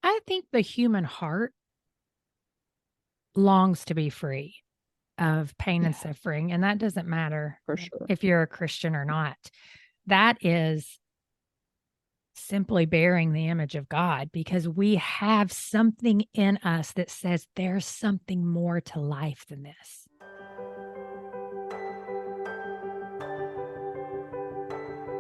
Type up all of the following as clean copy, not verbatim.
I think the human heart longs to be free of pain and Yeah, suffering. And that doesn't matter for sure. if you're a Christian or not. That is simply bearing the image of God because we have something in us that says there's something more to life than this.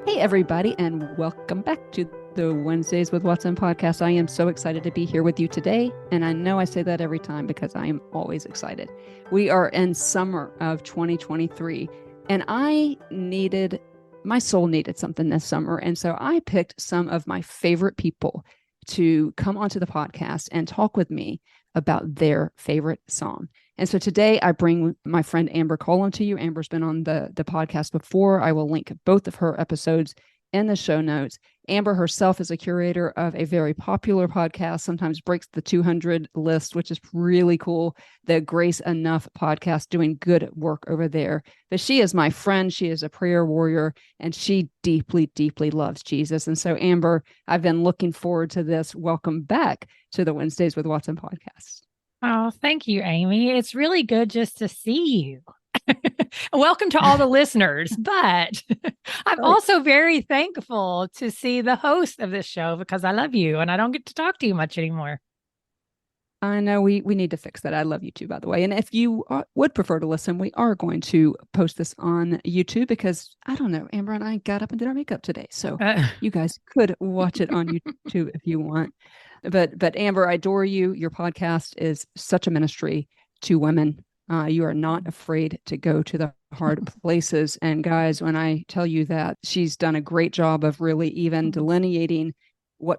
Hey, everybody, and welcome back to the Wednesdays with Watson podcast. I am so excited to be here with you today. And I know I say that every time because I am always excited. We are in summer of 2023, and my soul needed something this summer. And so I picked some of my favorite people to come onto the podcast and talk with me about their favorite song. And so today I bring my friend Amber Coulomb to you. Amber's been on the podcast before. I will link both of her episodes in the show notes. Amber herself is a curator of a very popular podcast, sometimes breaks the 200 list, which is really cool. The Grace Enough podcast, doing good work over there. But she is my friend. She is a prayer warrior, and she deeply, deeply loves Jesus. And so, Amber, I've been looking forward to this. Welcome back to the Wednesdays with Watson podcast. Oh, thank you, Amy. It's really good just to see you. Welcome to all the listeners. But I'm Right. also very thankful to see the host of this show because I love you and I don't get to talk to you much anymore. I know we need to fix that. I love you too, by the way. And if you would prefer to listen, we are going to post this on YouTube because I don't know, Amber and I got up and did our makeup today, so Uh, you guys could watch it on YouTube if you want. But Amber, I adore you. Your podcast is such a ministry to women. You are not afraid to go to the hard places. And guys, when I tell you that, she's done a great job of really even delineating what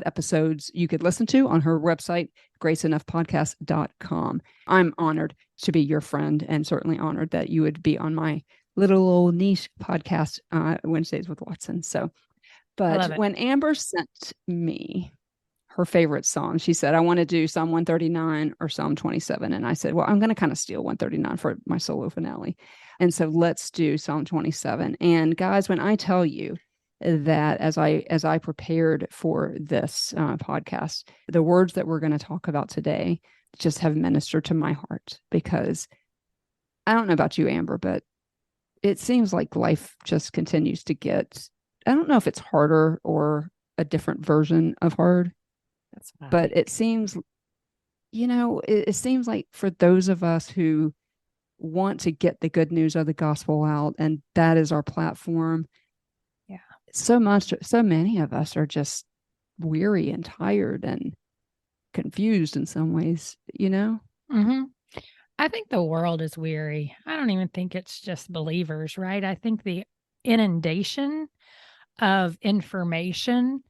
episodes you could listen to on her website, graceenoughpodcast.com. I'm honored to be your friend and certainly honored that you would be on my little old niche podcast, Wednesdays with Watson. So, I but love it. when Amber sent me her favorite song, she said, I want to do Psalm 139 or Psalm 27. And I said, well, I'm going to kind of steal 139 for my solo finale. And so let's do Psalm 27. And guys, when I tell you that as I prepared for this podcast, the words that we're going to talk about today just have ministered to my heart, because I don't know about you, Amber, but it seems like life just continues to get, I don't know if it's harder or a different version of hard, That's what I but think. it seems like for those of us who want to get the good news of the gospel out, and that is our platform, Yeah. so many of us are just weary and tired and confused in some ways. Hmm. I think the world is weary. I don't even think it's just believers, right? I think the inundation of information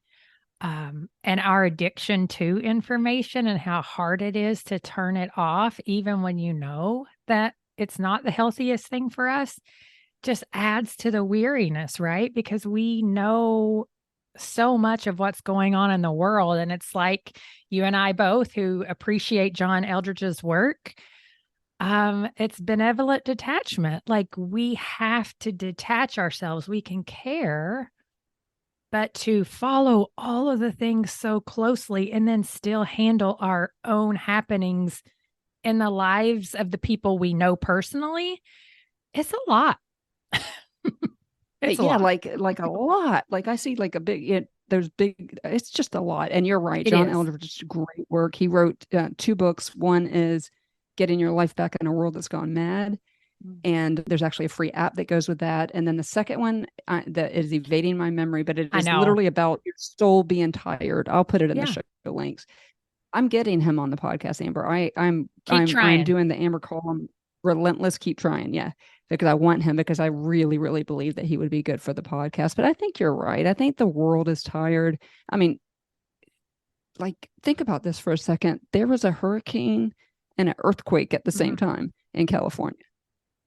and our addiction to information and how hard it is to turn it off, even when you know that it's not the healthiest thing for us, just adds to the weariness, right? Because we know so much of what's going on in the world. And it's like you and I both, who appreciate John Eldridge's work, it's benevolent detachment. Like we have to detach ourselves. We can care, but to follow all of the things so closely and then still handle our own happenings in the lives of the people we know personally, it's a lot. It's a Yeah, lot. like a lot. Like I see like a there's big, it's just a lot. And you're right, It John is. Eldridge did great work. He wrote two books. One is Getting Your Life Back in a World That's Gone Mad, and there's actually a free app that goes with that. And then the second one, that is evading my memory, but it I is know. literally about your soul being tired. I'll put it in the Yeah. show links. I'm getting him on the podcast, Amber. Keep I'm trying. doing the Amber Column relentless. Keep trying, yeah, because I want him, because I really, really believe that he would be good for the podcast. But I think you're right. I think the world is tired. I mean, like, think about this for a second. There was a hurricane and an earthquake at the same Mhm. time in California,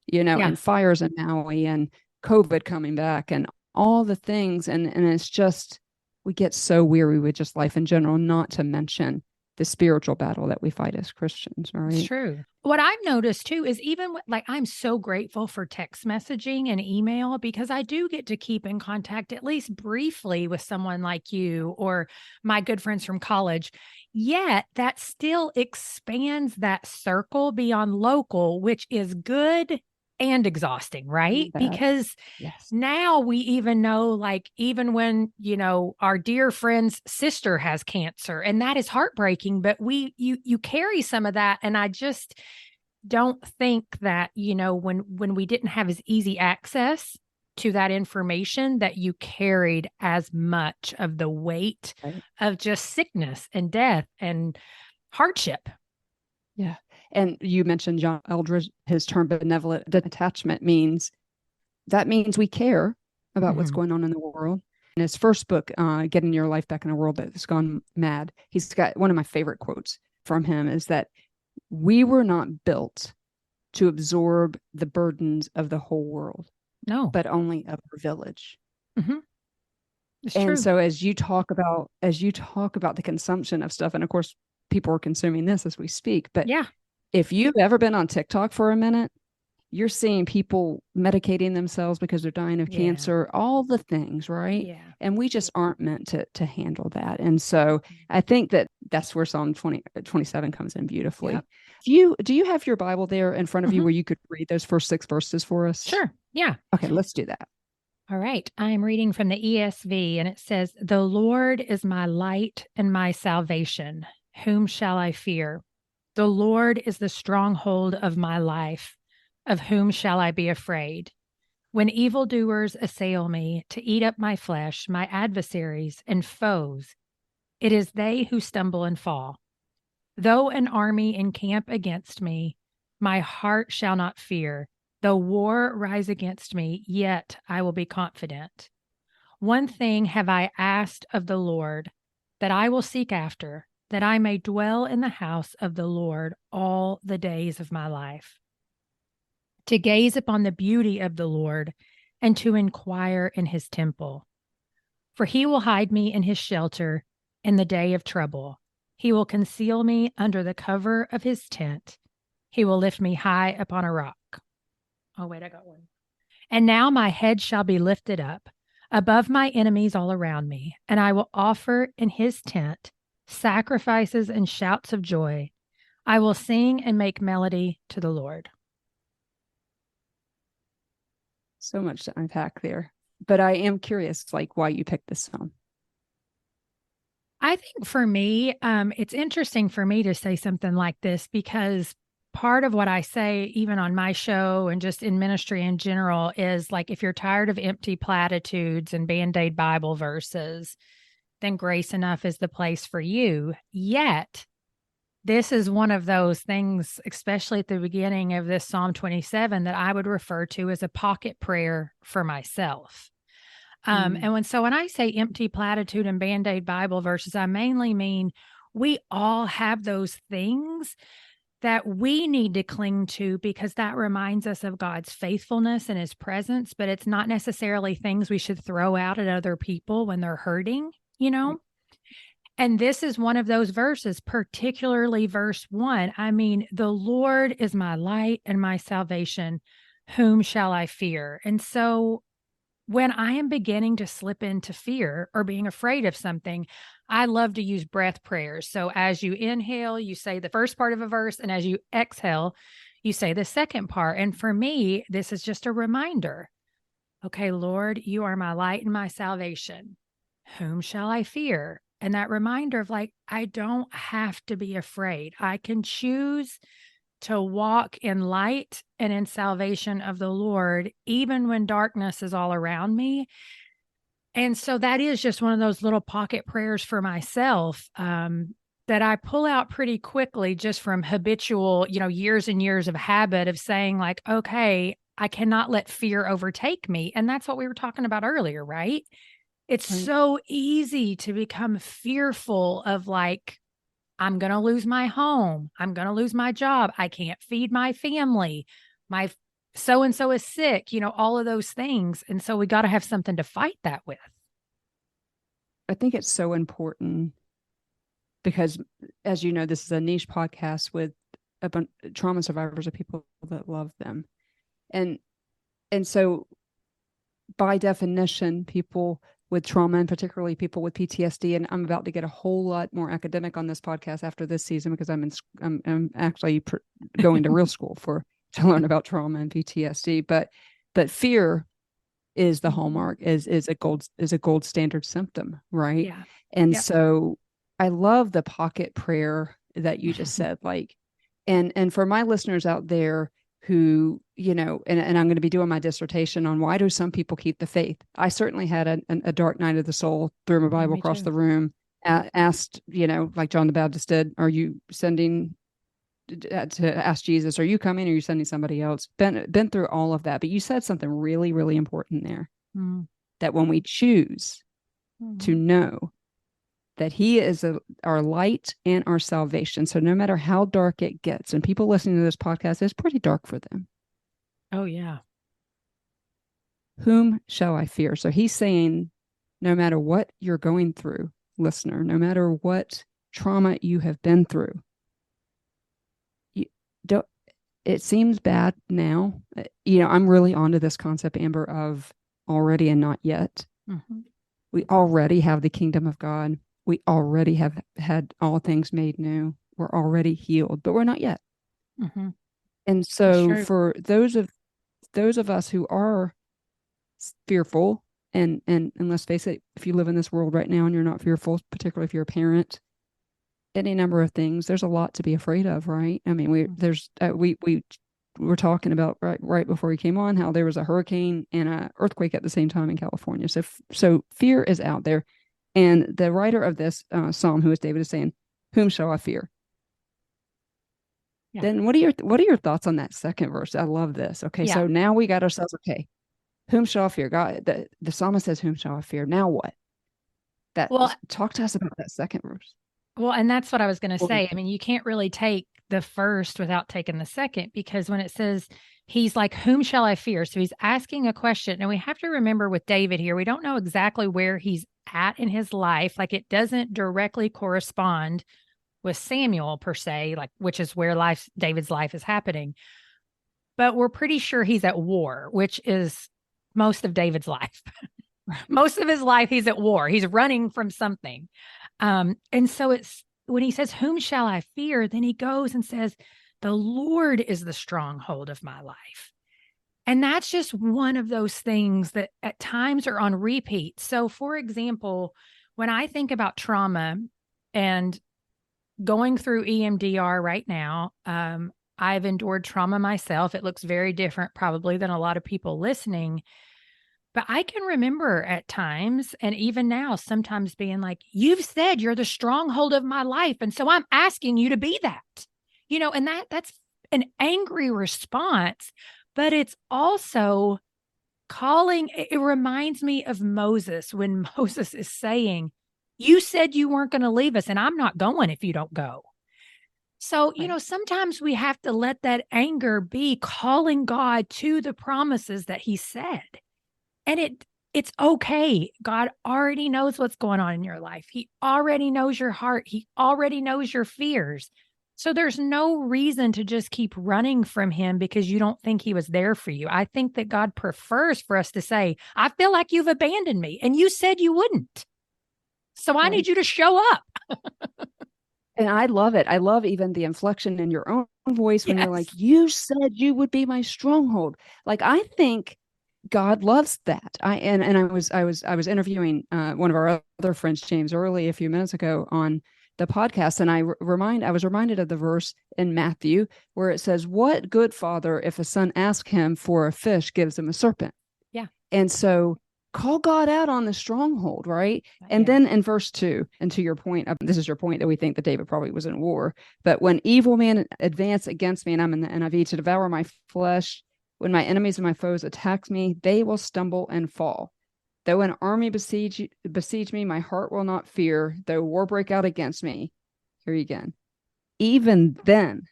Yeah. and fires in Maui and COVID coming back and all the things. And it's just, we get so weary with just life in general, not to mention the spiritual battle that we fight as Christians, It's right? true. What I've noticed too is even like I'm so grateful for text messaging and email because I do get to keep in contact at least briefly with someone like you or my good friends from college. Yet that still expands that circle beyond local, which is good and exhausting, right? That, Because yes. now we even know, like, even when, our dear friend's sister has cancer, and that is heartbreaking, but you carry some of that. And I just don't think that, when we didn't have as easy access to that information, that you carried as much of the weight Right. of just sickness and death and hardship. Yeah. And you mentioned John Eldredge, his term benevolent detachment means we care about what's Mhm. going on in the world. In his first book, Getting Your Life Back in a World That's Gone Mad, he's got one of my favorite quotes from him is that we were not built to absorb the burdens of the whole world, No. but only of our village. Mhm. It's And true. so as you talk about the consumption of stuff, and of course people are consuming this as we speak, but Yeah. if you've ever been on TikTok for a minute, you're seeing people medicating themselves because they're dying of Yeah. cancer, all the things, right? Yeah. And we just aren't meant to handle that. And so I think that's where Psalm 27 comes in beautifully. Yep. Do you have your Bible there in front of you Mhm. where you could read those first 6 verses for us? Sure. Yeah. Okay, let's do that. All right. I am reading from the ESV, and it says, "The Lord is my light and my salvation. Whom shall I fear? The Lord is the stronghold of my life. Of whom shall I be afraid? When evildoers assail me to eat up my flesh, my adversaries and foes, it is they who stumble and fall. Though an army encamp against me, my heart shall not fear. Though war rise against me, yet I will be confident. One thing have I asked of the Lord, that I will seek after, that I may dwell in the house of the Lord all the days of my life, to gaze upon the beauty of the Lord and to inquire in his temple. For he will hide me in his shelter in the day of trouble. He will conceal me under the cover of his tent. He will lift me high upon a rock." Oh, wait, I got one. "And now my head shall be lifted up above my enemies all around me, and I will offer in his tent sacrifices and shouts of joy. I will sing and make melody to the Lord." So much to unpack there. But I am curious, like, why you picked this song. I think for me, it's interesting for me to say something like this because part of what I say, even on my show and just in ministry in general, is like, if you're tired of empty platitudes and band aid Bible verses, then Grace Enough is the place for you. Yet, this is one of those things, especially at the beginning of this Psalm 27, that I would refer to as a pocket prayer for myself. Mm, And when I say empty platitude and band-aid Bible verses, I mainly mean we all have those things that we need to cling to because that reminds us of God's faithfulness and his presence, but it's not necessarily things we should throw out at other people when they're hurting, you right. know? And this is one of those verses, particularly verse 1. I mean, "The Lord is my light and my salvation. Whom shall I fear?" And so when I am beginning to slip into fear or being afraid of something, I love to use breath prayers. So as you inhale, you say the first part of a verse, and as you exhale, you say the second part. And for me, this is just a reminder. Okay, Lord, you are my light and my salvation. Whom shall I fear? And that reminder of like, I don't have to be afraid. I can choose to walk in light and in salvation of the Lord, even when darkness is all around me. And so that is just one of those little pocket prayers for myself that I pull out pretty quickly just from habitual, years and years of habit of saying, like, okay, I cannot let fear overtake me. And that's what we were talking about earlier, right? It's Right. so easy to become fearful of like, I'm going to lose my home. I'm going to lose my job. I can't feed my family. My so and so is sick, all of those things. And so we got to have something to fight that with. I think it's so important because as you know, this is a niche podcast with a bunch trauma survivors of people that love them. And so by definition, people with trauma, and particularly people with PTSD, and I'm about to get a whole lot more academic on this podcast after this season, because I'm actually going to real school to learn about trauma and PTSD. But fear is the hallmark, is a gold standard symptom, right? Yeah. And Yep. so I love the pocket prayer that you just said, like, and for my listeners out there who, you know, and I'm going to be doing my dissertation on why do some people keep the faith. I certainly had a dark night of the soul, threw my Bible Me across too. the room, asked, you know, like John the Baptist did, are you sending to ask Jesus, are you coming, or are you sending somebody else? Been through all of that. But you said something really, really important there, that when we choose to know that he is our light and our salvation. So no matter how dark it gets, and people listening to this podcast, it's pretty dark for them. Oh, yeah. Whom shall I fear? So he's saying, no matter what you're going through, listener, no matter what trauma you have been through, you don't, it seems bad now. You know, I'm really onto this concept, Amber, of already and not yet. Mm-hmm. We already have the kingdom of God. We already have had all things made new. We're already healed, but we're not yet. Mm-hmm. And That's so true. for those of us who are fearful, and let's face it, if you live in this world right now and you're not fearful, particularly if you're a parent, any number of things, there's a lot to be afraid of, right? I mean, we were talking about right before we came on how there was a hurricane and an earthquake at the same time in California. So fear is out there. And the writer of this psalm, who is David, is saying, whom shall I fear? Yeah. Then what are your thoughts on that second verse? I love this. Okay, Yeah. so now we got ourselves, okay, whom shall I fear? God, the psalmist says, whom shall I fear? Now what? Well, Talk to us about that second verse. and that's what I was going to Or, say. I mean, you can't really take the first without taking the second, because when it says he's like, whom shall I fear? So he's asking a question. And we have to remember with David here, we don't know exactly where he's at in his life. Like, it doesn't directly correspond with Samuel per se, like, which is where David's life is happening. But we're pretty sure he's at war, which is most of David's life. Most of his life, he's at war. He's running from something. And so it's when he says, whom shall I fear? Then he goes and says, the Lord is the stronghold of my life. And that's just one of those things that at times are on repeat. So, for example, when I think about trauma and going through EMDR right now, I've endured trauma myself. It looks very different, probably, than a lot of people listening. But I can remember at times, and even now, sometimes being like, you've said you're the stronghold of my life. And so I'm asking you to be that, and that's an angry response, but it's also calling. It reminds me of Moses when Moses is saying, you said you weren't going to leave us, and I'm not going if you don't go. So, sometimes we have to let that anger be calling God to the promises that he said. And it's okay. God already knows what's going on in your life. He already knows your heart. He already knows your fears. So there's no reason to just keep running from him because you don't think he was there for you. I think that God prefers for us to say, I feel like you've abandoned me and you said you wouldn't. So I need you to show up. And I love it. I love even the inflection in your own voice when you're like, Yes. you said you would be my stronghold. Like, I think God loves that. I was interviewing one of our other friends, James, early a few minutes ago on the podcast, and I was reminded of the verse in Matthew where it says, "What good father, if a son asks him for a fish, gives him a serpent?" Yeah. And so call God out on the stronghold, right? And Yeah. then in verse 2, and to your point, this is your point that we think that David probably was in war, but when evil men advance against me, and I'm in the NIV, to devour my flesh, when my enemies and my foes attack me, they will stumble and fall. Though an army besiege me, my heart will not fear. Though war break out against me, here again, even then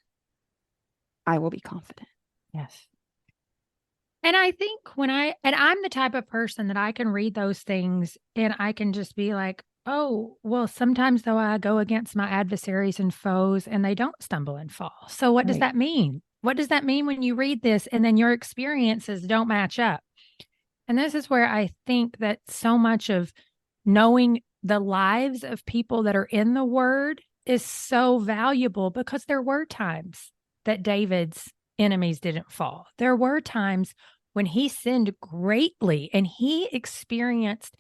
I will be confident. Yes. And I think and I'm the type of person that I can read those things and I can just be like, Oh, well, sometimes though I go against my adversaries and foes and they don't stumble and fall. So what does Right. that mean? What does that mean when you read this and then your experiences don't match up? And this is where I think that so much of knowing the lives of people that are in the word is so valuable, because there were times that David's enemies didn't fall. There were times when he sinned greatly and he experienced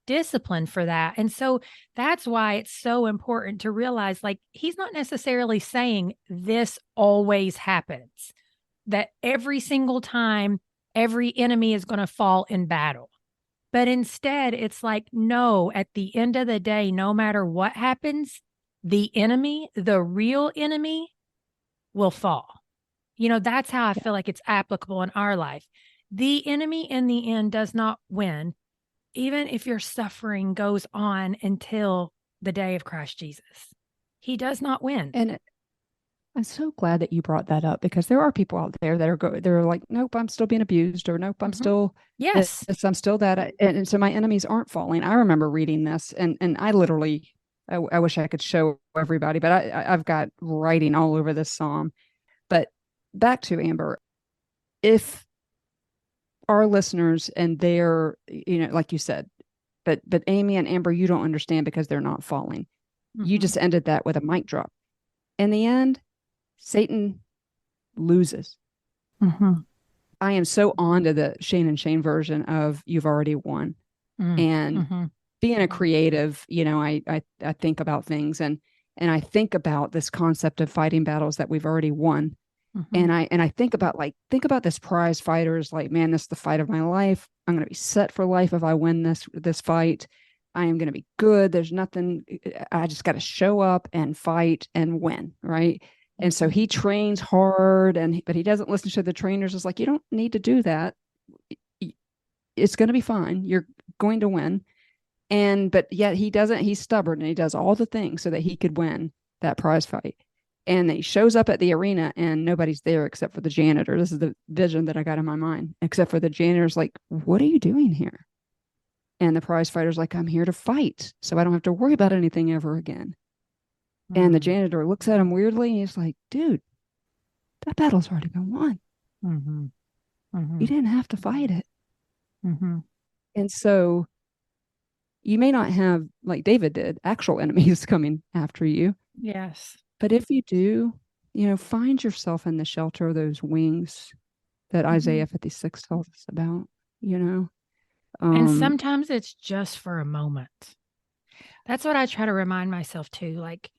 discipline for that. And so that's why it's so important to realize, like, he's not necessarily saying this always happens, that every single time every enemy is going to fall in battle. But instead, it's like, no, at the end of the day, no matter what happens, the enemy, the real enemy, will fall. That's how I Yeah. feel like it's applicable in our life. The enemy in the end does not win, even if your suffering goes on until the day of Christ Jesus. He does not win. And I'm so glad that you brought that up, because there are people out there that they're like, nope, I'm still being abused, or nope, I'm Mhm. still this, Yes. I'm still that. And so my enemies aren't falling. I remember reading this, and I literally, I wish I could show everybody, but I've got writing all over this psalm. But back to Amber, if our listeners and they're, like you said, but Amy and Amber, you don't understand because they're not falling. You Mhm. just ended that with a mic drop. In the end, Satan loses. Mhm. I am so on to the Shane and Shane version of "You've already won." Mm. And Mhm. being a creative, I think about things, and I think about this concept of fighting battles that we've already won. Mhm. And I think about this prize fighter as like, man, this is the fight of my life. I'm going to be set for life if I win this fight. I am going to be good. There's nothing. I just got to show up and fight and win, right? And so Mhm. he trains hard, but he doesn't listen to the trainers. It's like, you don't need to do that. It's going to be fine. You're going to win. And but yet he doesn't. He's stubborn, and he does all the things so that he could win that prize fight. And he shows up at the arena and nobody's there except for the janitor. This is the vision that I got in my mind. Except for the janitor's like, "What are you doing here?" And the prize fighter's like, "I'm here to fight, so I don't have to worry about anything ever again." And the Mm. janitor looks at him weirdly, and he's like, "Dude, that battle's already been won. Mhm. You Mhm. didn't have to fight it." Mhm. And so you may not have, like David did, actual enemies coming after you. Yes. But if you do, find yourself in the shelter of those wings that Mhm. Isaiah 56 tells us about, you know? And Um, sometimes it's just for a moment. That's what I try to remind myself too. Like,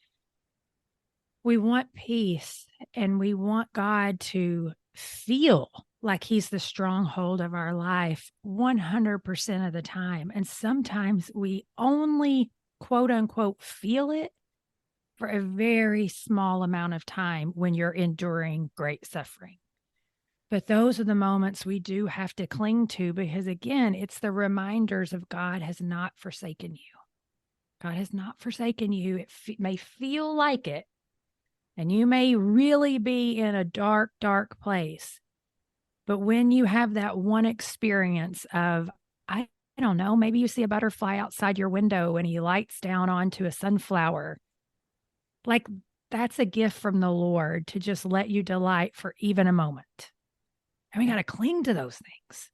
we want peace and we want God to feel like he's the stronghold of our life 100% of the time. And sometimes we only quote unquote feel it for a very small amount of time when you're enduring great suffering. But those are the moments we do have to cling to, because, again, it's the reminders of God has not forsaken you. God has not forsaken you. It may feel like it, and you may really be in a dark, dark place. But when you have that one experience of, I don't know, maybe you see a butterfly outside your window and he lights down onto a sunflower, like, that's a gift from the Lord to just let you delight for even a moment. And we got to cling to those things.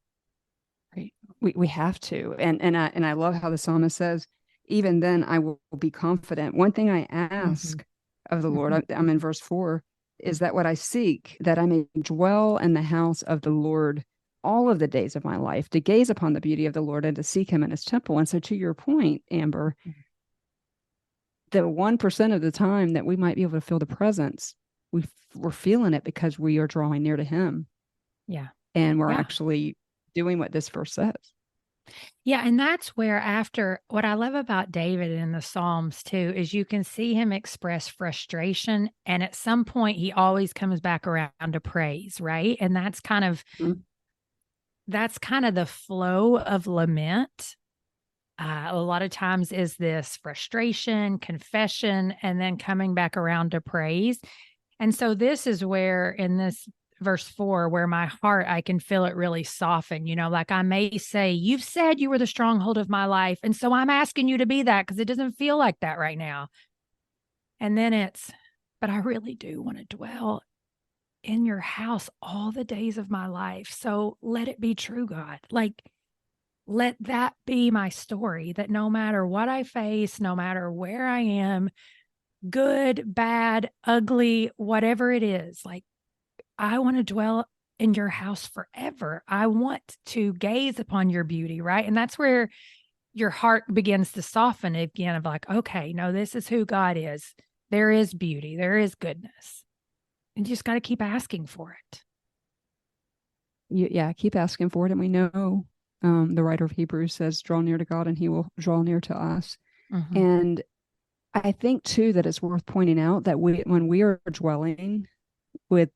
right. We have to. And I love how the psalmist says, even then I will be confident. One thing I Mm-hmm. ask of the Lord, Mm-hmm. I'm in verse 4, is that what I seek, that I may dwell in the house of the Lord all of the days of my life, to gaze upon the beauty of the Lord and to seek him in his temple. And so to your point, Amber, the 1% of the time that we might be able to feel the presence, we're feeling it because we are drawing near to him, Yeah. and we're Yeah. actually doing what this verse says. Yeah. And that's where, after, what I love about David in the Psalms too, is you can see him express frustration. And at some point, he always comes back around to praise, right? And Mhm. that's kind of the flow of lament. A lot of times is this frustration, confession, and then coming back around to praise. And so this is where, in this verse 4, where my heart, I can feel it really soften. Like I may say, you've said you were the stronghold of my life. And so I'm asking you to be that because it doesn't feel like that right now. And then but I really do want to dwell in your house all the days of my life. So let it be true, God. Like, let that be my story, that no matter what I face, no matter where I am, good, bad, ugly, whatever it is, like, I want to dwell in your house forever. I want to gaze upon your beauty, right? And that's where your heart begins to soften again of like, okay, no, this is who God is. There is beauty, there is goodness. And you just got to keep asking for it. Yeah, keep asking for it. And we know the writer of Hebrews says, draw near to God and he will draw near to us. Mm-hmm. And I think too that it's worth pointing out that when we are dwelling with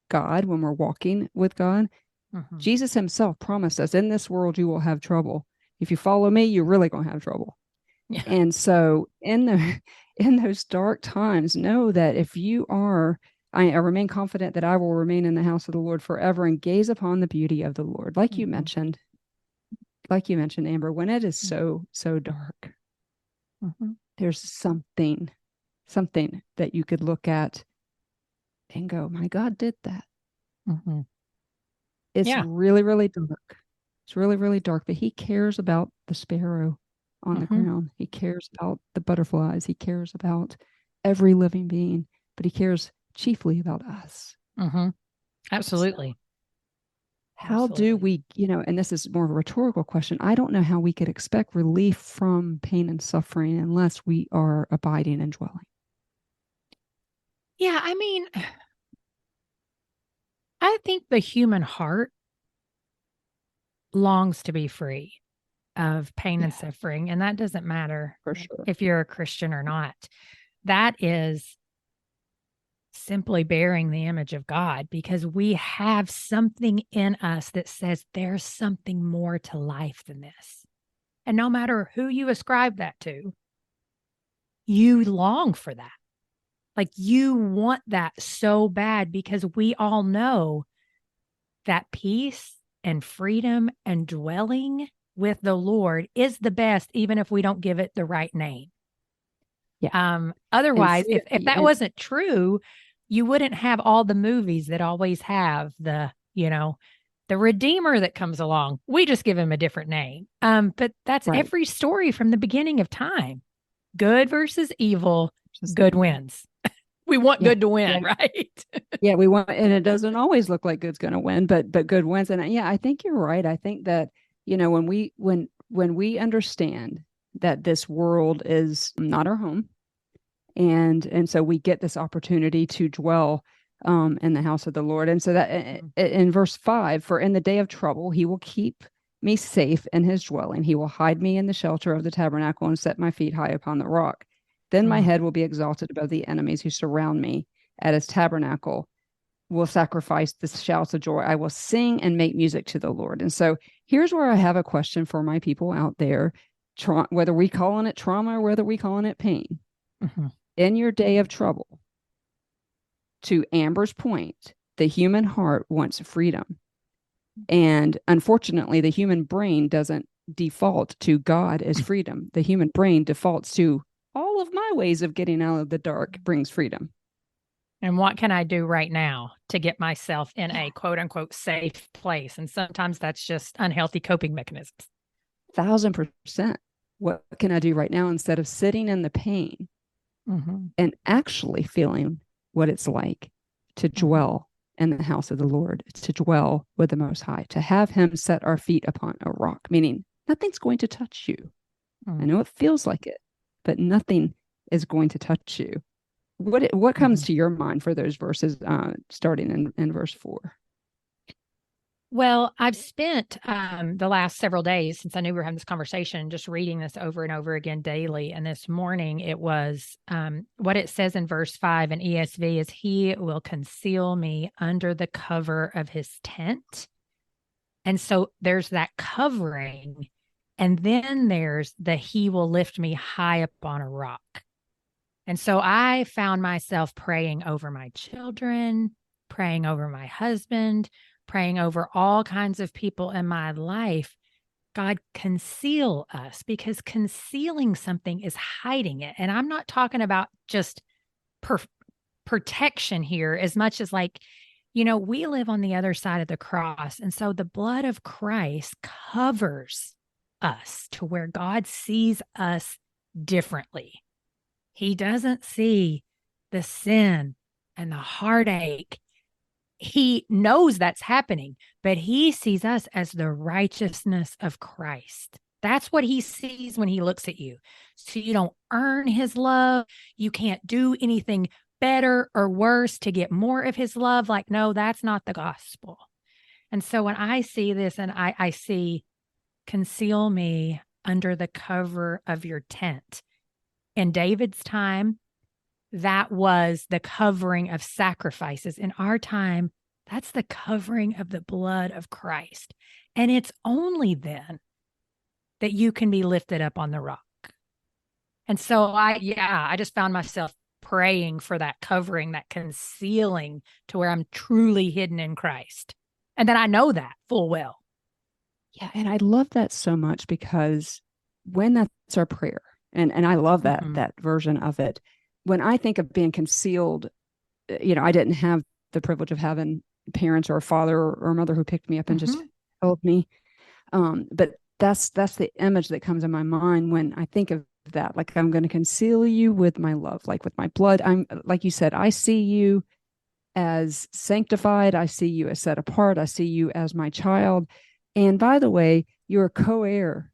God, when we're walking with God, Mm-hmm. Jesus himself promised us, in this world you will have trouble. If you follow me, you're really going to have trouble. Yeah. And so in those dark times, know that if you are, I remain confident that I will remain in the house of the Lord forever and gaze upon the beauty of the Lord. Like you mentioned, Amber, when it is so dark, there's something that you could look at and go, my God did that. It's really, really dark. It's really, really dark, but he cares about the sparrow on the ground. He cares about the butterflies. He cares about every living being, but he cares chiefly about us. Absolutely. So how do we, and this is more of a rhetorical question. I don't know how we could expect relief from pain and suffering unless we are abiding and dwelling. Yeah, I mean, I think the human heart longs to be free of pain and suffering. And that doesn't matter for sure if you're a Christian or not. That is simply bearing the image of God, because we have something in us that says there's something more to life than this. And no matter who you ascribe that to, you long for that. Like you want that so bad, because we all know that peace and freedom and dwelling with the Lord is the best, even if we don't give it the right name. Otherwise, if that wasn't true, you wouldn't have all the movies that always have the Redeemer that comes along. We just give him a different name. But that's every story from the beginning of time. Good versus evil, good wins. We want good to win, right? Yeah, we want, and it doesn't always look like good's going to win, but good wins. And yeah, I think you're right. I think that, when we understand that this world is not our home, and so we get this opportunity to dwell in the house of the Lord. And so that in verse 5, for in the day of trouble, he will keep me safe in his dwelling. He will hide me in the shelter of the tabernacle and set my feet high upon the rock. Then my head will be exalted above the enemies who surround me. At his tabernacle will sacrifice the shouts of joy. I will sing and make music to the Lord. And so here's where I have a question for my people out there, whether we calling it trauma or whether we calling it pain. In your day of trouble, to Amber's point, the human heart wants freedom. And unfortunately, the human brain doesn't default to God as freedom. The human brain defaults to all of my ways of getting out of the dark brings freedom. And what can I do right now to get myself in a quote unquote safe place? And sometimes that's just unhealthy coping mechanisms. 1,000%. What can I do right now instead of sitting in the pain and actually feeling what it's like to dwell in the house of the Lord, to dwell with the Most High, to have him set our feet upon a rock, meaning nothing's going to touch you. I know it feels like it, but nothing is going to touch you. What comes to your mind for those verses starting in verse 4? Well, I've spent the last several days since I knew we were having this conversation, just reading this over and over again daily. And this morning it was what it says in verse 5 in ESV is, he will conceal me under the cover of his tent. And so there's that covering. And then there's the, he will lift me high up on a rock. And so I found myself praying over my children, praying over my husband, praying over all kinds of people in my life. God, conceal us, because concealing something is hiding it. And I'm not talking about just protection here as much as like, we live on the other side of the cross. And so the blood of Christ covers us to where God sees us differently. He doesn't see the sin and the heartache. He knows that's happening, but he sees us as the righteousness of Christ. That's what he sees when he looks at you. So you don't earn his love. You can't do anything better or worse to get more of his love. Like, no, that's not the gospel. And so when I see this and I see, conceal me under the cover of your tent. In David's time, that was the covering of sacrifices. In our time, that's the covering of the blood of Christ. And it's only then that you can be lifted up on the rock. And so I just found myself praying for that covering, that concealing, to where I'm truly hidden in Christ. And then I know that full well. Yeah. And I love that so much, because when that's our prayer, and I love that, that version of it. When I think of being concealed, I didn't have the privilege of having parents or a father or a mother who picked me up and just held me. But that's the image that comes in my mind when I think of that. Like, I'm going to conceal you with my love, like with my blood. I'm, like you said, I see you as sanctified. I see you as set apart. I see you as my child. And by the way, you're a co-heir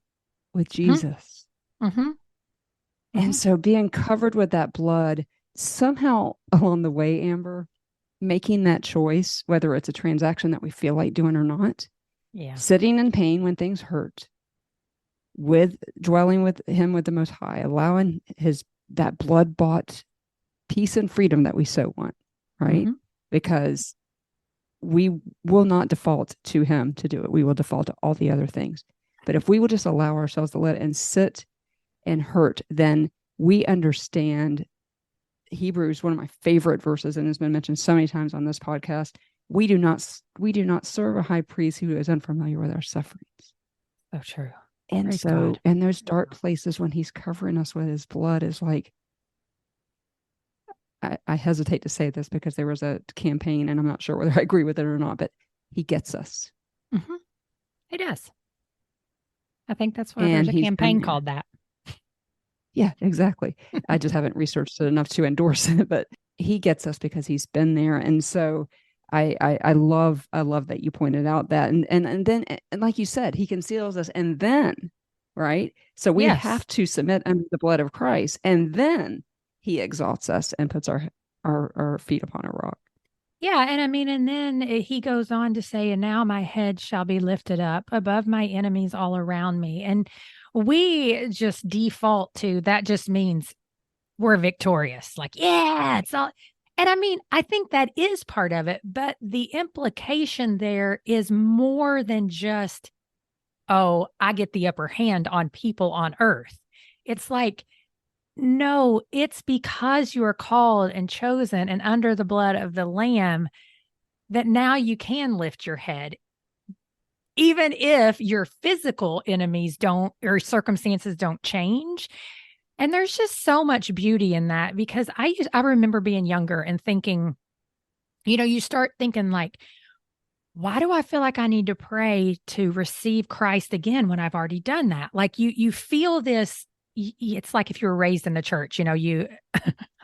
with Jesus. And so being covered with that blood, somehow along the way, Amber, making that choice, whether it's a transaction that we feel like doing or not, sitting in pain when things hurt, with dwelling with him, with the Most High, allowing that blood-bought peace and freedom that we so want, right? Because we will not default to him to do it. We will default to all the other things. But if we will just allow ourselves to let it and sit and hurt, then we understand Hebrews, one of my favorite verses, and has been mentioned so many times on this podcast. We do not serve a high priest who is unfamiliar with our sufferings. Oh, true. And Praise so, God. in those dark places when he's covering us with his blood, is like, I hesitate to say this because there was a campaign, and I'm not sure whether I agree with it or not, but he gets us. He does. I think that's why there's a campaign called that. Yeah, exactly. I just haven't researched it enough to endorse it, but he gets us because he's been there. And so I love that you pointed out that. And then, and like you said, he conceals us, and then, right? So we have to submit under the blood of Christ, and then he exalts us and puts our feet upon a rock. Yeah. And I mean, and then he goes on to say, and now my head shall be lifted up above my enemies all around me. And we just default to that, just means we're victorious. Like, yeah, it's all. And I mean, I think that is part of it, but the implication there is more than just, oh, I get the upper hand on people on earth. It's like, no, it's because you are called and chosen and under the blood of the Lamb that now you can lift your head. Even if your physical enemies don't, or circumstances don't change. And there's just so much beauty in that, because I remember being younger and thinking, you start thinking like, why do I feel like I need to pray to receive Christ again when I've already done that? Like you feel this. It's like if you were raised in the church, I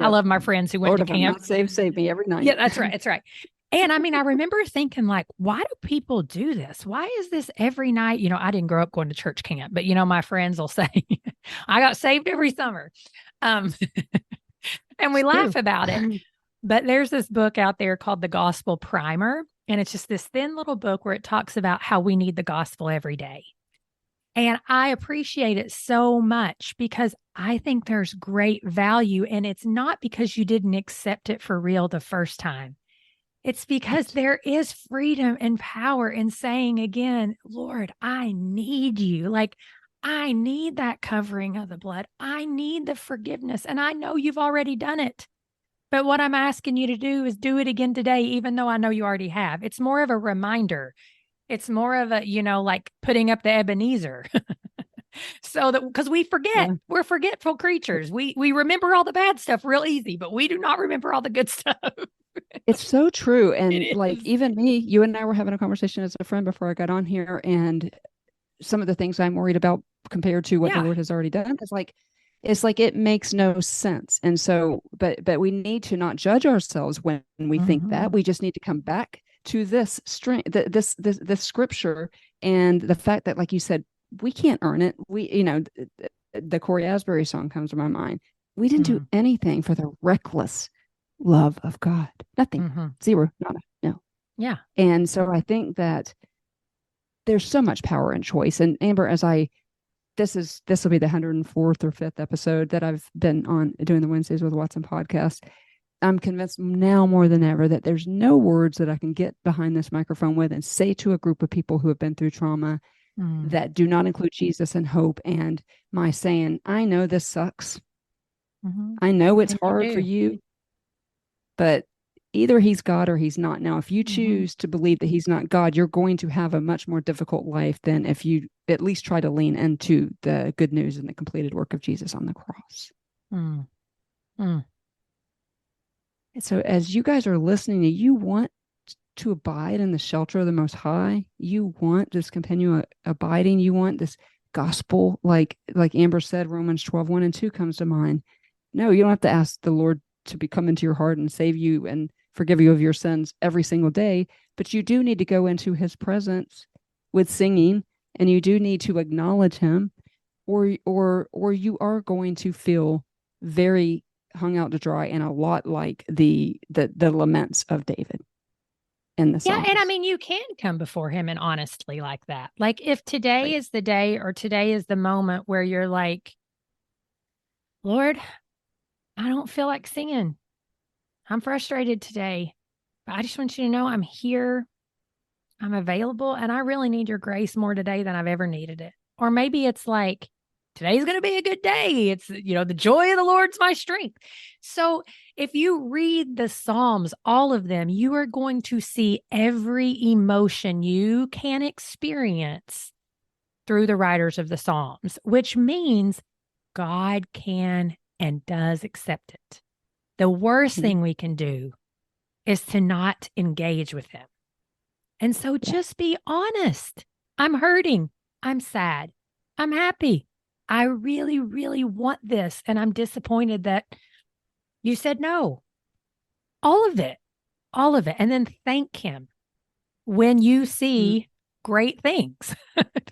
love my friends who went Lord, to if camp. I'm not save me every night. Yeah, that's right. That's right. And I mean, I remember thinking like, why do people do this? Why is this every night? I didn't grow up going to church camp, but my friends will say, I got saved every summer. And we laugh about it. But there's this book out there called The Gospel Primer. And it's just this thin little book where it talks about how we need the gospel every day. And I appreciate it so much because I think there's great value. And it's not because you didn't accept it for real the first time. It's because there is freedom and power in saying again, Lord, I need you. Like, I need that covering of the blood. I need the forgiveness. And I know you've already done it, But what I'm asking you to do is do it again today, even though I know you already have. It's more of a reminder. It's more of a, like putting up the Ebenezer. So that because we forget, Yeah. we're forgetful creatures. We remember all the bad stuff real easy, but we do not remember all the good stuff. It's so true. And It like is. even me, you and I were having a conversation as a friend before I got on here, and some of the things I'm worried about compared to what the Yeah. Lord has already done is like it's like it makes no sense. And so, but we need to not judge ourselves when we think that. Mm-hmm. We just need to come back to this strength, this scripture, and the fact that, like you said, we can't earn it. The Corey Asbury song comes to my mind. We didn't do anything for the reckless love of God. Nothing. Mm-hmm. Zero. Nada. No. Yeah. And so I think that there's so much power in choice. And Amber, this will be the 104th or 5th episode that I've been on doing the Wednesdays with Watson podcast. I'm convinced now more than ever that there's no words that I can get behind this microphone with and say to a group of people who have been through trauma that do not include Jesus and hope, and my saying, I know this sucks. Mm-hmm. I know it's And you hard for do. you, but either he's God or he's not. Now, if you Mm-hmm. choose to believe that he's not God, you're going to have a much more difficult life than if you at least try to lean into the good news and the completed work of Jesus on the cross. Mm-hmm. And so, as you guys are listening, you want to abide in the shelter of the Most High. You want this continual abiding. You want this gospel, like Amber said, Romans 12:1 and 2 comes to mind. No, you don't have to ask the Lord to come into your heart and save you and forgive you of your sins every single day, but you do need to go into his presence with singing, and you do need to acknowledge him, or you are going to feel very hung out to dry and a lot like the laments of David in the Yeah. And I Psalms. mean, you can come before him and honestly like that. Like if today Right. is the day or today is the moment where you're like, Lord, I don't feel like singing. I'm frustrated today. But I just want you to know I'm here. I'm available and I really need your grace more today than I've ever needed it. Or maybe it's like, today's going to be a good day. It's, the joy of the Lord's my strength. So if you read the Psalms, all of them, you are going to see every emotion you can experience through the writers of the Psalms, which means God can and does accept it. The worst Mhm. thing we can do is to not engage with him. And so Yeah. just be honest. I'm hurting. I'm sad. I'm happy. I really, really want this. And I'm disappointed that you said no. All of it, all of it. And then thank him when you Mhm. see great things.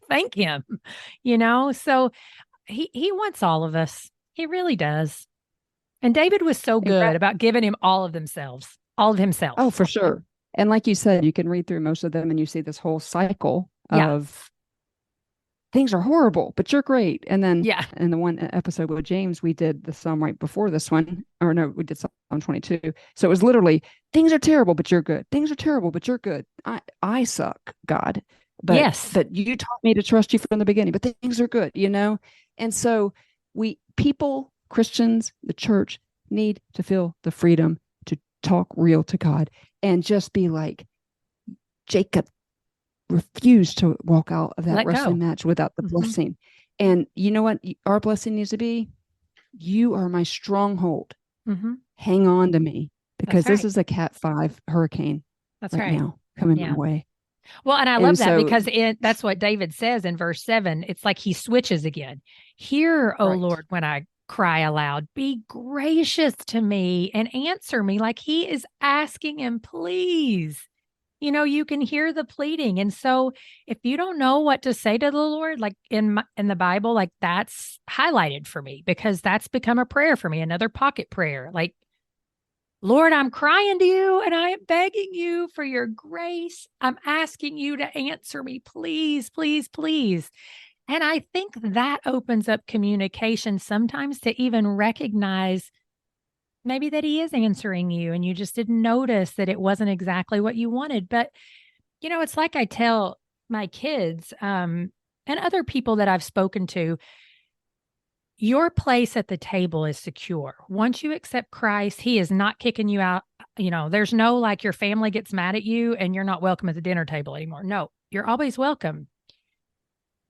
Thank him, So he wants all of us. He really does. And David was so And good about giving him all of themselves, all of oh, himself. for sure. And like you said, you can read through most of them and you see this whole cycle Yeah. of things are horrible, but you're great. And then Yeah. in the one episode with James, we did the Psalm right before this one, or no, we did Psalm 22. So it was literally things are terrible, but you're good. Things are terrible, but you're good. I suck, God, but Yes. you taught me to trust you from the beginning. But things are good. And so Christians, the church, need to feel the freedom to talk real to God and just be like Jacob refuse to walk out of that Let wrestling go. match without the Mm-hmm. blessing. And you know what? Our blessing needs to be you are my stronghold. Mm-hmm. Hang on to me because That's this right. is a Cat 5 hurricane That's right right. now coming my Yeah. way. Well, and I And love that so, because that's what David says in verse 7. It's like he switches again. Hear, O right. Lord, when I cry aloud, be gracious to me and answer me. Like he is asking him, please. You can hear the pleading. And so if you don't know what to say to the Lord, like in the Bible, like that's highlighted for me because that's become a prayer for me, another pocket prayer. Like, Lord, I'm crying to you and I am begging you for your grace. I'm asking you to answer me, please, please, please. And I think that opens up communication sometimes to even recognize maybe that he is answering you and you just didn't notice that it wasn't exactly what you wanted. But, it's like I tell my kids and other people that I've spoken to, your place at the table is secure. Once you accept Christ, he is not kicking you out. There's no like your family gets mad at you and you're not welcome at the dinner table anymore. No, you're always welcome.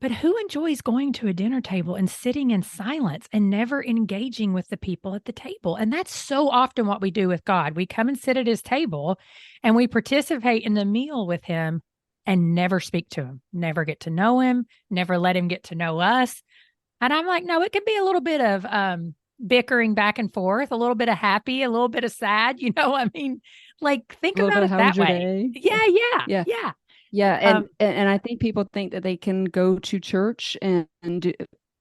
But who enjoys going to a dinner table and sitting in silence and never engaging with the people at the table? And that's so often what we do with God. We come and sit at his table and we participate in the meal with him and never speak to him, never get to know him, never let him get to know us. And I'm like, no, it can be a little bit of bickering back and forth, a little bit of happy, a little bit of sad. I mean, like think A little about bit of it how that was your way. day? Yeah, yeah, Yeah. yeah. Yeah, and I think people think that they can go to church and do,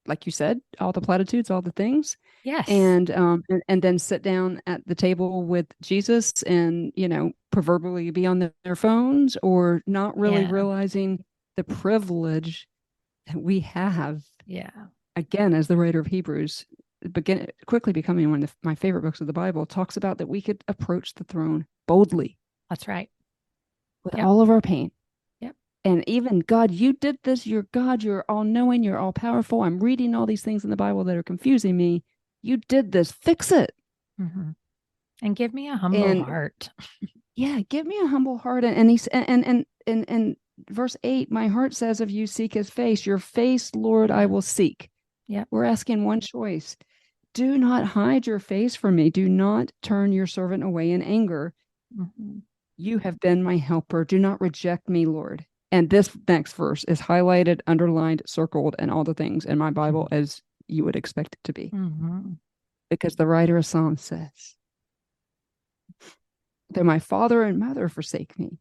like you said, all the platitudes, all the things, Yes. and then sit down at the table with Jesus and proverbially be on their phones or not really Yeah. realizing the privilege that we have. Yeah. Again, as the writer of Hebrews, quickly becoming one of my favorite books of the Bible, talks about that we could approach the throne boldly. That's right. With Yep. all of our pain. Yep. And even God, you did this. You're God. You're all knowing. You're all powerful. I'm reading all these things in the Bible that are confusing me. You did this. Fix it. Mm-hmm. And give me a humble And heart. yeah, give me a humble heart. And he's and verse 8, my heart says of you, seek his face. Your face, Lord, I will seek. Yep. We're asking one choice. Do not hide your face from me. Do not turn your servant away in anger. Mm-hmm. You have been my helper. Do not reject me, Lord. And this next verse is highlighted, underlined, circled, and all the things in my Bible as you would expect it to be. Mm-hmm. Because the writer of Psalms says, though my father and mother forsake me,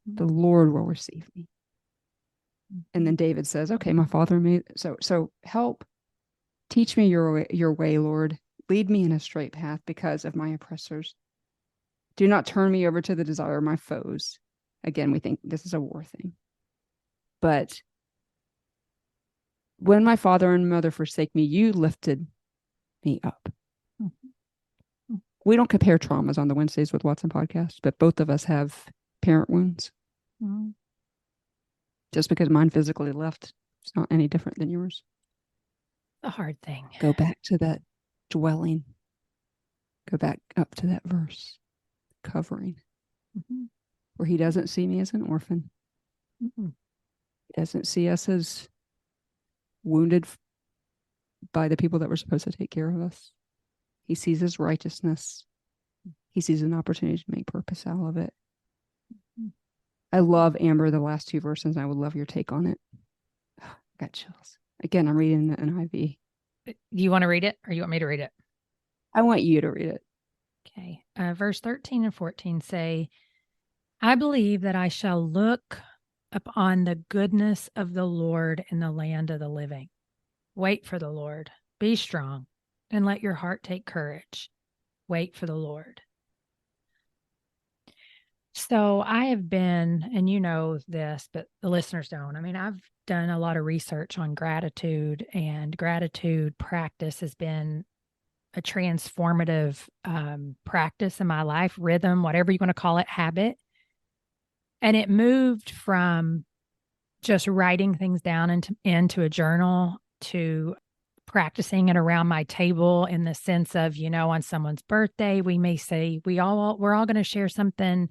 the Lord will receive me. And then David says, okay, my father made so help teach me your way, Lord. Lead me in a straight path because of my oppressors. Do not turn me over to the desire of my foes. Again, we think this is a war thing. But when my father and mother forsake me, you lifted me up. Mm-hmm. We don't compare traumas on the Wednesdays with Watson podcast, but both of us have parent wounds. Mm-hmm. Just because mine physically left, it's not any different than yours. A hard thing. Go back to that dwelling. Go back up to that verse. Covering. Mm-hmm. Where he doesn't see me as an orphan. Mm-hmm. He doesn't see us as wounded by the people that were supposed to take care of us. He sees his righteousness. He sees an opportunity to make purpose out of it. I love, Amber, the last two verses. I would love your take on it. I got chills. Again, I'm reading the NIV. Do you want to read it or you want me to read it? I want you to read it. Okay. Verse 13 and 14 say, I believe that I shall look upon the goodness of the Lord in the land of the living. Wait for the Lord. Be strong and let your heart take courage. Wait for the Lord. So I have been, and you know this, but the listeners don't. I mean, I've done a lot of research on gratitude, and gratitude practice has been a transformative practice in my life, rhythm, whatever you want to call it, habit. And it moved from just writing things down into a journal to practicing it around my table in the sense of, on someone's birthday, we may say we're all going to share something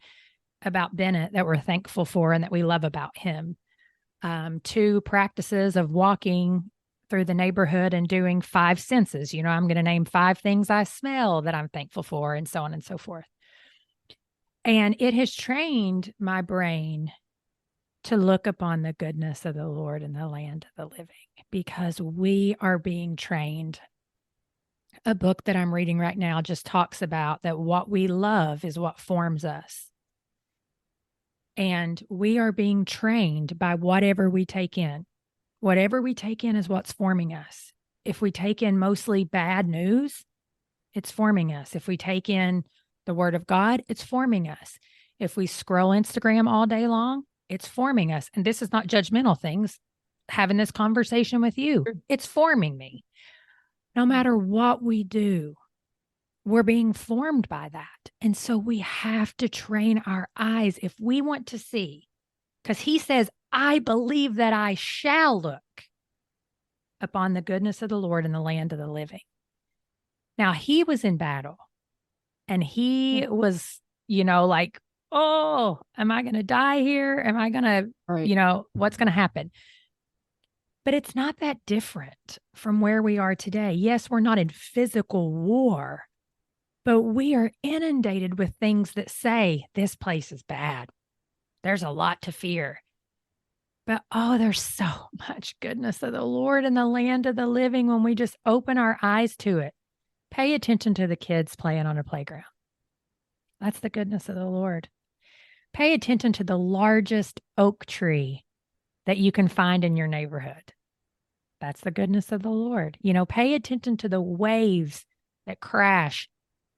about Bennett that we're thankful for and that we love about him. To practices of walking through the neighborhood and doing 5 senses. I'm going to name 5 things I smell that I'm thankful for, and so on and so forth. And it has trained my brain to look upon the goodness of the Lord in the land of the living, because we are being trained. A book that I'm reading right now just talks about that what we love is what forms us. And we are being trained by whatever we take in. Whatever we take in is what's forming us. If we take in mostly bad news, it's forming us. If we take in the word of God, it's forming us. If we scroll Instagram all day long, it's forming us. And this is not judgmental things. Having this conversation with you, it's forming me. No matter what we do, we're being formed by that. And so we have to train our eyes if we want to see, because he says, I believe that I shall look upon the goodness of the Lord in the land of the living. Now he was in battle and he was, like, oh, am I going to die here? Am I going to, Right. What's going to happen? But it's not that different from where we are today. Yes, we're not in physical war, but we are inundated with things that say this place is bad. There's a lot to fear. But there's so much goodness of the Lord in the land of the living when we just open our eyes to it. Pay attention to the kids playing on a playground. That's the goodness of the Lord. Pay attention to the largest oak tree that you can find in your neighborhood. That's the goodness of the Lord. Pay attention to the waves that crash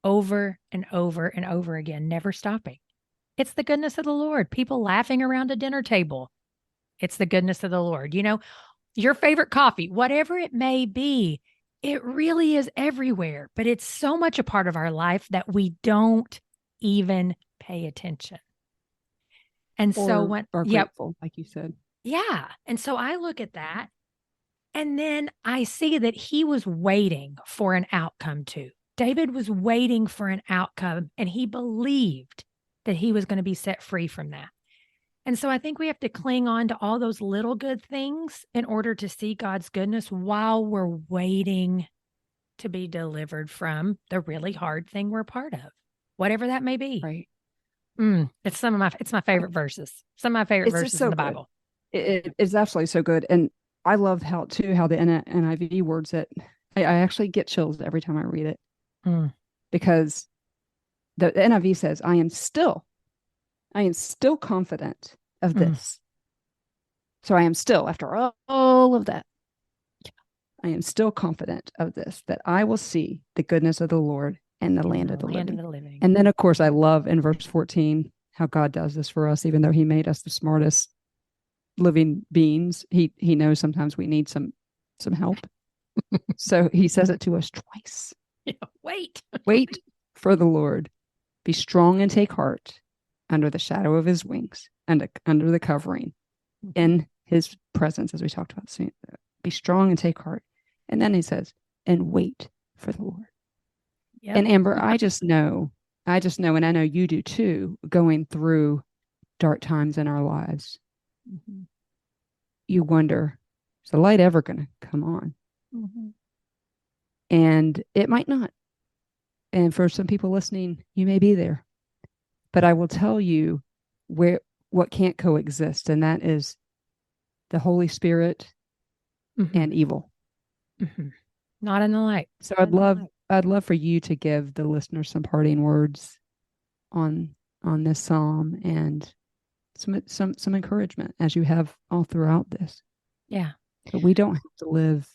over and over and over again, never stopping. It's the goodness of the Lord. People laughing around a dinner table. It's the goodness of the Lord. Your favorite coffee, whatever it may be, it really is everywhere, but it's so much a part of our life that we don't even pay attention. And so Or are grateful, like you said. Yeah. And so I look at that and then I see that he was waiting for an outcome too. David was waiting for an outcome and he believed that he was going to be set free from that. And so I think we have to cling on to all those little good things in order to see God's goodness while we're waiting to be delivered from the really hard thing we're part of, whatever that may be. Right. It's my favorite verses. Some of my favorite verses in the Bible. It's absolutely so good. And I love how the NIV words it. I actually get chills every time I read it because the NIV says, I am still confident of this. So I am still, after all of that, I am still confident of this, that I will see the goodness of the Lord and the land of the living. And then, of course, I love in verse 14 how God does this for us, even though he made us the smartest living beings. He knows sometimes we need some help. So he says it to us twice. Yeah, wait for the Lord. Be strong and take heart under the shadow of his wings and under the covering in his presence, as we talked about soon. Be strong and take heart. And then he says, and wait for the Lord. Yep. And Amber, I just know, and I know you do too, going through dark times in our lives. You wonder, is the light ever going to come on? And it might not. And for some people listening, you may be there. But I will tell you what can't coexist, and that is the Holy Spirit and evil. Not in the light. So I'd love for you to give the listeners some parting words on this psalm and some encouragement as you have all throughout this. Yeah. But we don't have to live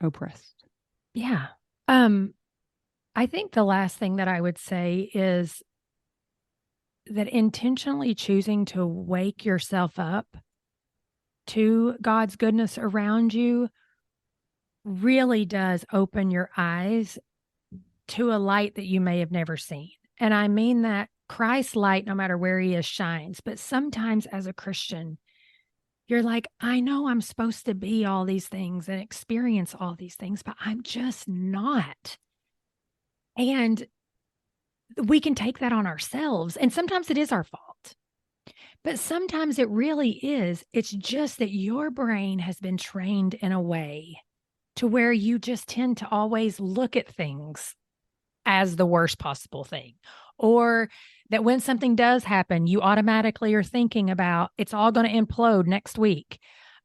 oppressed. Yeah. I think the last thing that I would say is that intentionally choosing to wake yourself up to God's goodness around you really does open your eyes to a light that you may have never seen. And I mean that Christ's light, no matter where he is, shines. But sometimes as a Christian, you're like, I know I'm supposed to be all these things and experience all these things, but I'm just not. And we can take that on ourselves. And sometimes it is our fault. But sometimes it really is. It's just that your brain has been trained in a way to where you just tend to always look at things as the worst possible thing. Or that when something does happen, you automatically are thinking about it's all going to implode next week.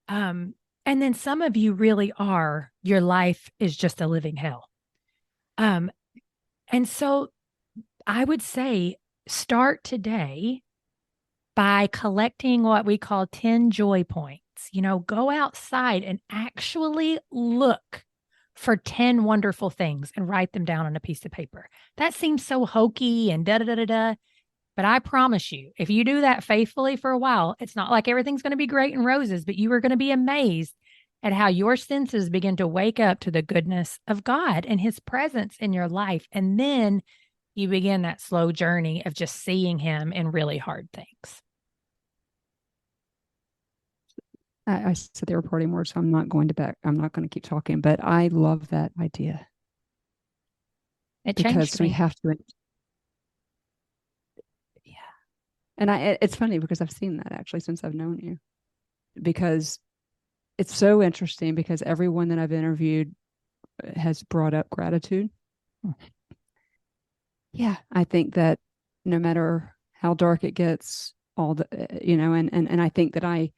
And then some of you really are, your life is just a living hell. And so I would say start today by collecting what we call 10 joy points. Go outside and actually look for 10 wonderful things and write them down on a piece of paper. That seems so hokey and da-da-da-da-da. But I promise you, if you do that faithfully for a while, it's not like everything's going to be great and roses, but you are going to be amazed at how your senses begin to wake up to the goodness of God and his presence in your life. And then you begin that slow journey of just seeing him in really hard things. I said they were parting words, so I'm not going to keep talking, but I love that idea It changed because we me. have to, yeah. And it's funny because I've seen that actually since I've known you, because it's so interesting because everyone that I've interviewed has brought up gratitude. Yeah, I think that no matter how dark it gets, all the, and I think that I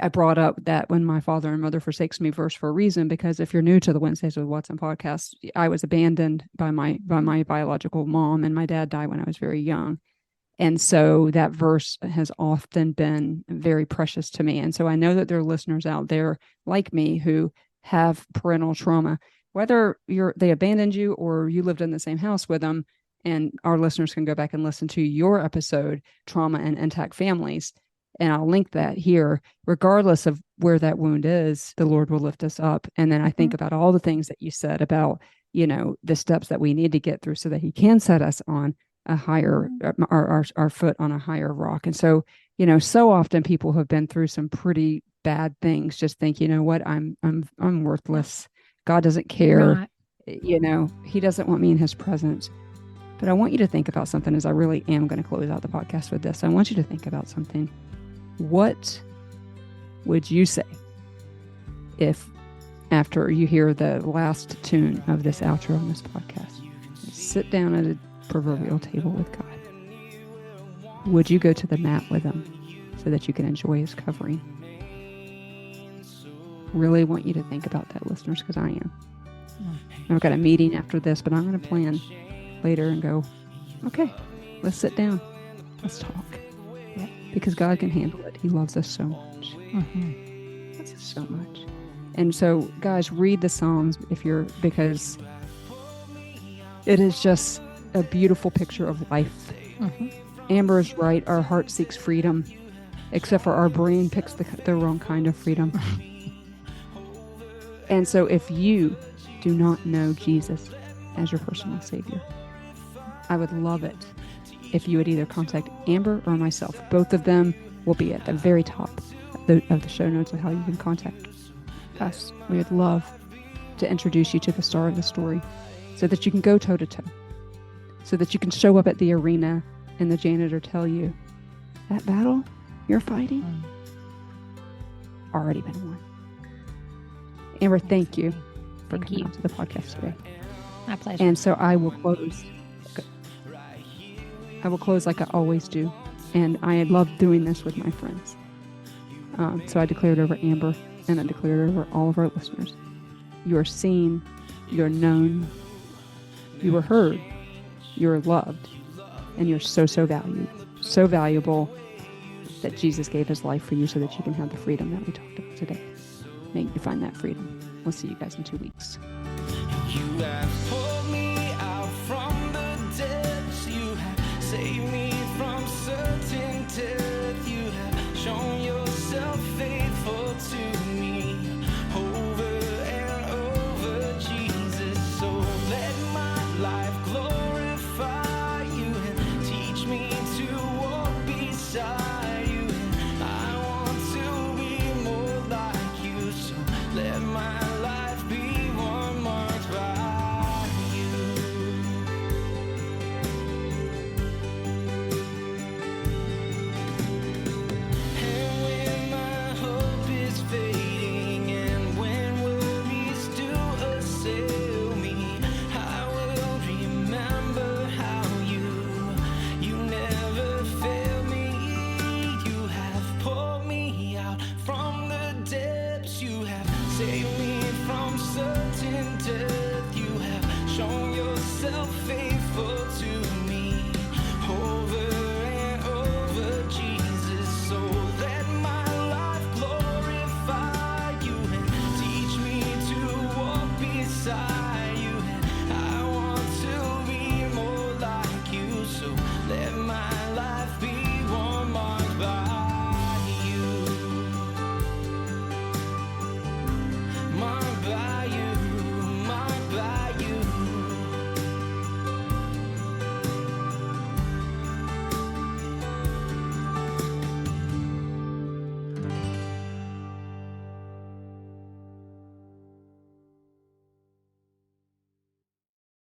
brought up that when my father and mother forsakes me verse for a reason, because if you're new to the Wednesdays with Watson podcast, I was abandoned by my biological mom, and my dad died when I was very young. And so that verse has often been very precious to me. And so I know that there are listeners out there like me who have parental trauma, whether they abandoned you or you lived in the same house with them. And our listeners can go back and listen to your episode, Trauma and Intact Families. And I'll link that here. Regardless of where that wound is, the Lord will lift us up. And then I think about all the things that you said about, the steps that we need to get through so that He can set us on a higher, our foot on a higher rock. And so, so often people have been through some pretty bad things, just think, you know what, I'm worthless. God doesn't care. He doesn't want me in His presence. But I want you to think about something, as I really am going to close out the podcast with this. I want you to think about something. What would you say if, after you hear the last tune of this outro on this podcast, you sit down at a proverbial table with God? Would you go to the mat with Him so that you can enjoy His covering? Really want you to think about that, listeners, because I am. I've got a meeting after this, but I'm going to plan later and go, okay, let's sit down. Let's talk. Yeah. Because God can handle it. He loves us so much. He loves us so much. And so, guys, read the Psalms because it is just a beautiful picture of life. Amber is right. Our heart seeks freedom, except for our brain picks the wrong kind of freedom. And so if you do not know Jesus as your personal Savior, I would love it if you would either contact Amber or myself. Both of them will be at the very top of the show notes of how you can contact us. We would love to introduce you to the star of the story so that you can go toe to toe, so that you can show up at the arena and the janitor tell you, that battle you're fighting already been won. Amber, thank you for coming on to the podcast today. My pleasure. And so I will close. Like I always do. And I love doing this with my friends. So I declare it over Amber, and I declare it over all of our listeners. You are seen, you are known, you are heard, you are loved, and you're so valued, so valuable that Jesus gave His life for you so that you can have the freedom that we talked about today. May you find that freedom. We'll see you guys in 2 weeks. You have pulled me out from the depths. You have saved me.